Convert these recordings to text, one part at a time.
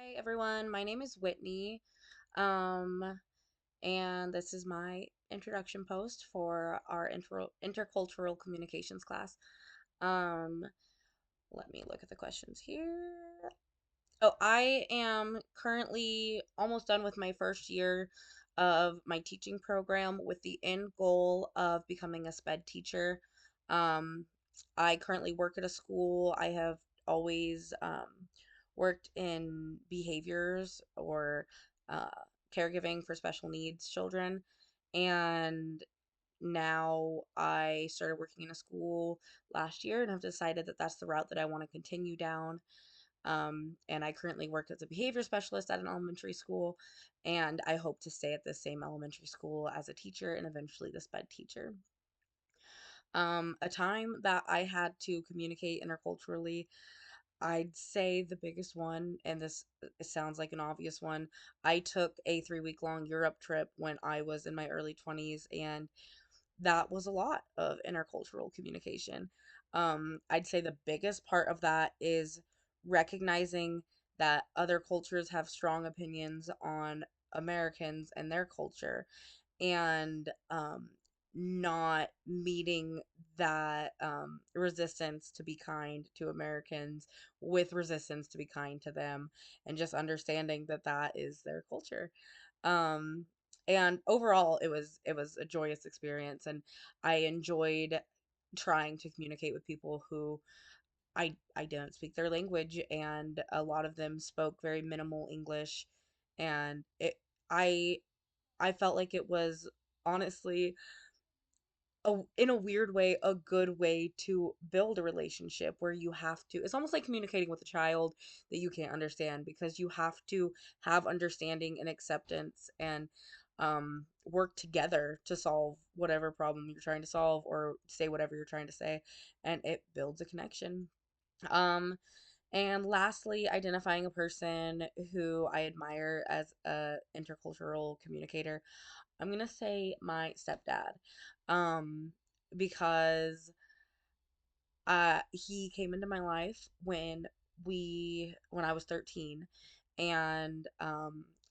Hi everyone, my name is Whitney, um, and this is my introduction post for our intercultural communications class. Um, Let me look at the questions here. Oh, I am currently almost done with my first year of my teaching program with the end goal of becoming a SPED teacher. Um, I currently work at a school. I have always worked in behaviors or uh, caregiving for special needs children. And now I started working in a school last year and have decided that that's the route that I want to continue down. And I currently work as a behavior specialist at an elementary school, and I hope to stay at the same elementary school as a teacher and eventually the SPED teacher. A time that I had to communicate interculturally, I'd say the biggest one, and this it sounds like an obvious one, I took a 3 week long Europe trip when I was in my early 20s, and that was a lot of intercultural communication. I'd say the biggest part of that is recognizing that other cultures have strong opinions on Americans and their culture, and not meeting that resistance to be kind to Americans with resistance to be kind to them, and just understanding that that is their culture. Um, and overall, it was a joyous experience, and I enjoyed trying to communicate with people who I didn't speak their language, and a lot of them spoke very minimal English, and it I I felt like it was honestly in a weird way a good way to build a relationship where you have to, it's almost like communicating with a child that you can't understand, because you have to have understanding and acceptance and work together to solve whatever problem you're trying to solve or say whatever you're trying to say, and it builds a connection. um and lastly, identifying a person who I admire as a intercultural communicator, I'm gonna say my stepdad. Um, because he came into my life when I was 13, and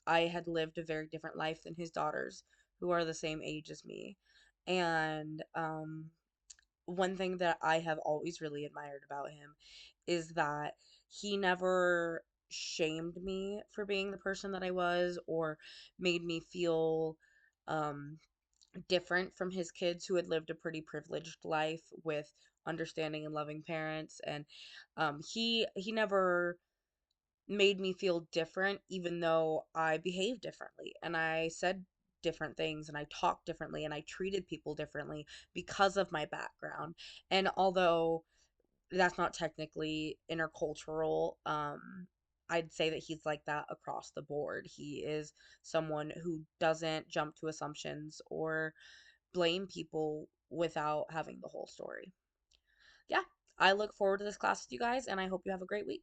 I had lived a very different life than his daughters, who are the same age as me. And one thing that I have always really admired about him is that he never shamed me for being the person that I was, or made me feel um different from his kids who had lived a pretty privileged life with understanding and loving parents. And he never made me feel different, even though I behaved differently and I said different things and I talked differently and I treated people differently because of my background. And although that's not technically intercultural, I'd say that he's like that across the board. He is someone who doesn't jump to assumptions or blame people without having the whole story. Yeah, I look forward to this class with you guys, and I hope you have a great week.